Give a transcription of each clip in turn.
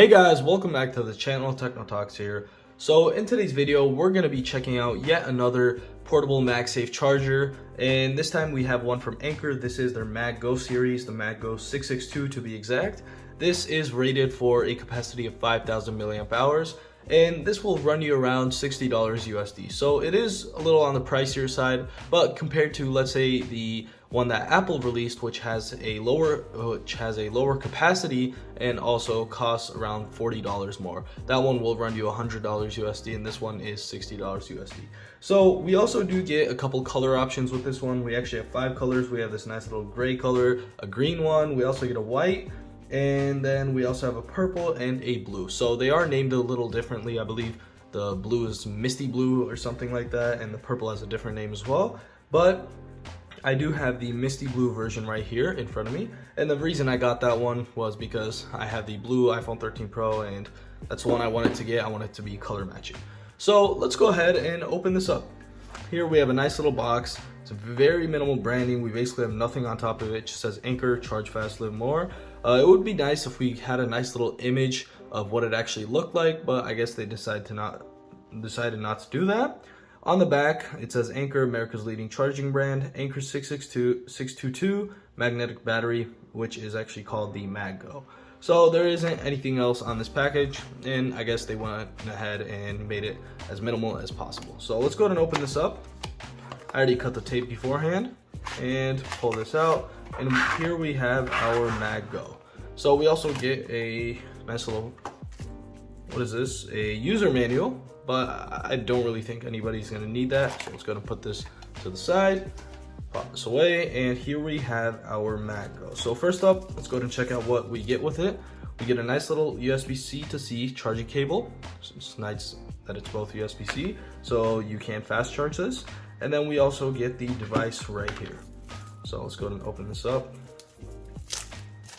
Hey guys, welcome back to the channel. Techno Talks here. So in today's video, we're going to be checking out yet another portable MagSafe charger, and this time we have one from Anker. This is their MagGo series, the MagGo 662 to be exact. This is rated for a capacity of 5,000 milliamp hours, and this will run you around $60 USD. So it is a little on the pricier side, but compared to, let's say, the one that Apple released, which has a lower capacity and also costs around $40 more. That one will run you $100 USD, and this one is $60 USD. So we also do get a couple color options with this one. We actually have 5 colors. We have this nice little gray color, a green one. We also get a white, and then we also have a purple and a blue. So they are named a little differently. I believe the blue is Misty Blue or something like that, and the purple has a different name as well. But I do have the Misty Blue version right here in front of me, and the reason I got that one was because I have the blue iPhone 13 Pro, and that's the one I wanted to get. I want it to be color matching. So let's go ahead and open this up. Here we have a nice little box. It's very minimal branding. We basically have nothing on top of it. It just says Anker, charge fast, live more. It would be nice if we had a nice little image of what it actually looked like, but I guess they decided not to do that. On the back, it says Anker, America's leading charging brand, Anker 622 magnetic battery, which is actually called the MagGo. So there isn't anything else on this package, and I guess they went ahead and made it as minimal as possible. So let's go ahead and open this up. I already cut the tape beforehand, and pull this out, and here we have our MagGo. So we also get a nice little, what is this? A user manual. But I don't really think anybody's gonna need that. So let's go and put this to the side, pop this away, and here we have our MagGo. So first up, let's go ahead and check out what we get with it. We get a nice little USB-C to C charging cable. So it's nice that it's both USB-C, so you can fast charge this. And then we also get the device right here. So let's go ahead and open this up.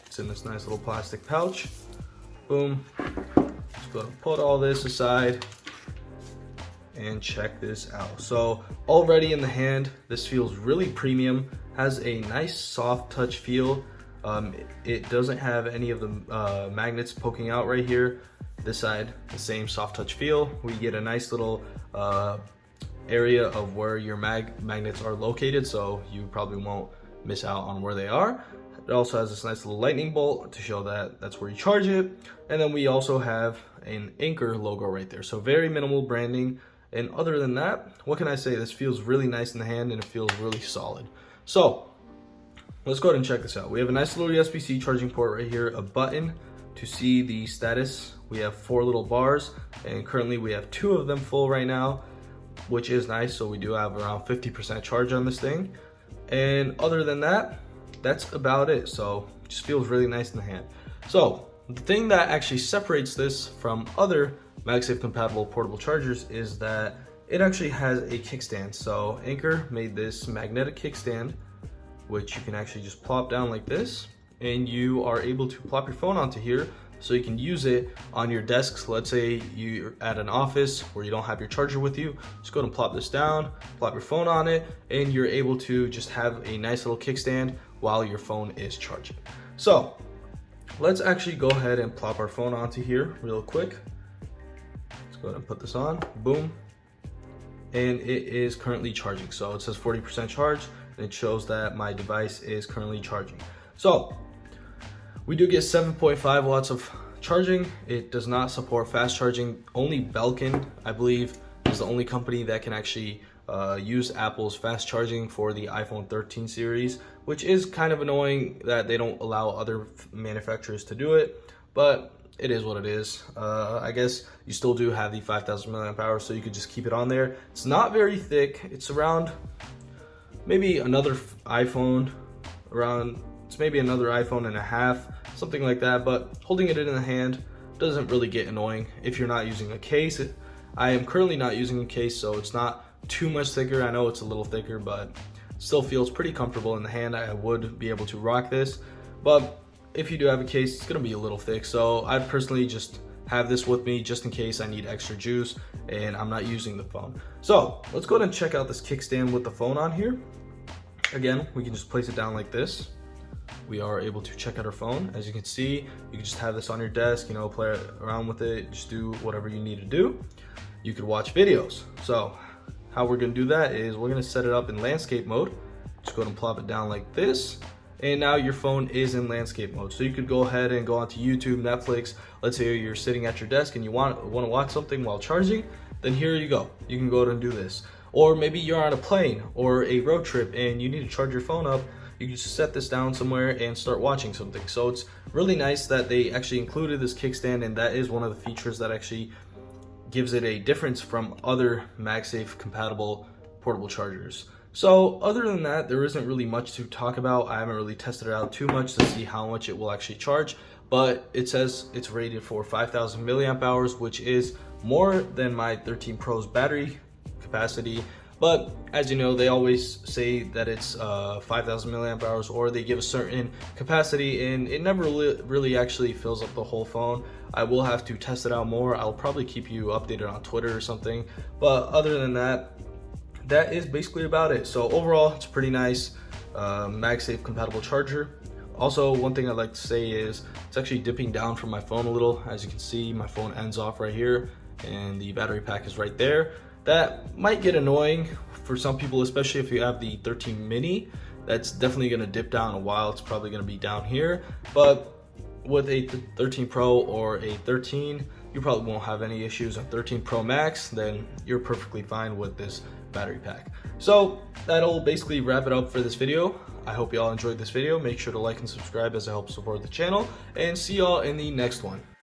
It's in this nice little plastic pouch. Boom. Let's go ahead and put all this aside and check this out. So already in the hand, this feels really premium, has a nice soft touch feel. It doesn't have any of the magnets poking out right here. This side, the same soft touch feel. We get a nice little area of where your magnets are located, so you probably won't miss out on where they are. It also has this nice little lightning bolt to show that that's where you charge it. And then we also have an Anker logo right there. So very minimal branding. And other than that, what can I say? This feels really nice in the hand, and it feels really solid. So let's go ahead and check this out. We have a nice little USB-C charging port right here, a button to see the status. We have 4 little bars, and currently we have 2 of them full right now, which is nice. So we do have around 50% charge on this thing. And other than that, that's about it. So it just feels really nice in the hand. So the thing that actually separates this from other MagSafe compatible portable chargers is that it actually has a kickstand. So Anker made this magnetic kickstand, which you can actually just plop down like this, and you are able to plop your phone onto here, so you can use it on your desks. Let's say you're at an office where you don't have your charger with you, just go ahead and plop this down, plop your phone on it, and you're able to just have a nice little kickstand while your phone is charging. So let's actually go ahead and plop our phone onto here real quick. Go ahead and put this on, boom, and it is currently charging. So it says 40% charge, and it shows that my device is currently charging. So we do get 7.5 watts of charging. It does not support fast charging. Only Belkin, I believe, is the only company that can actually use Apple's fast charging for the iPhone 13 series, which is kind of annoying that they don't allow other manufacturers to do it, but it is what it is. I guess you still do have the 5,000 milliamp hours, so you could just keep it on there. It's not very thick. It's around maybe another iPhone, it's maybe another iPhone and a half, something like that, but holding it in the hand doesn't really get annoying if you're not using a case. I am currently not using a case, so it's not too much thicker. I know it's a little thicker, but still feels pretty comfortable in the hand. I would be able to rock this, but if you do have a case, it's gonna be a little thick. So I'd personally just have this with me just in case I need extra juice and I'm not using the phone. So let's go ahead and check out this kickstand with the phone on here. Again, we can just place it down like this. we are able to check out our phone. As you can see, you can just have this on your desk, you know, play around with it, just do whatever you need to do. You could watch videos. So how we're gonna do that is we're gonna set it up in landscape mode. Just go ahead and plop it down like this. And now your phone is in landscape mode. So you could go ahead and go onto YouTube, Netflix. Let's say you're sitting at your desk and you want to watch something while charging, then here you go. You can go ahead and do this. Or maybe you're on a plane or a road trip and you need to charge your phone up. You can just set this down somewhere and start watching something. So it's really nice that they actually included this kickstand, and that is one of the features that actually gives it a difference from other MagSafe compatible portable chargers. So other than that, there isn't really much to talk about. I haven't really tested it out too much to see how much it will actually charge, but it says it's rated for 5,000 milliamp hours, which is more than my 13 Pro's battery capacity. But as you know, they always say that it's 5,000 milliamp hours, or they give a certain capacity, and it never really actually fills up the whole phone. I will have to test it out more. I'll probably keep you updated on Twitter or something. But other than that, that is basically about it. So overall, it's pretty nice MagSafe compatible charger. Also, one thing I'd like to say is it's actually dipping down from my phone a little. As you can see, my phone ends off right here and the battery pack is right there. That might get annoying for some people, especially if you have the 13 mini. That's definitely gonna dip down a while. It's probably gonna be down here. But with a 13 Pro or a 13, you probably won't have any issues. A 13 Pro Max, then you're perfectly fine with this battery pack. So that'll basically wrap it up for this video. I hope you all enjoyed this video. Make sure to like and subscribe as it helps support the channel, and see y'all in the next one.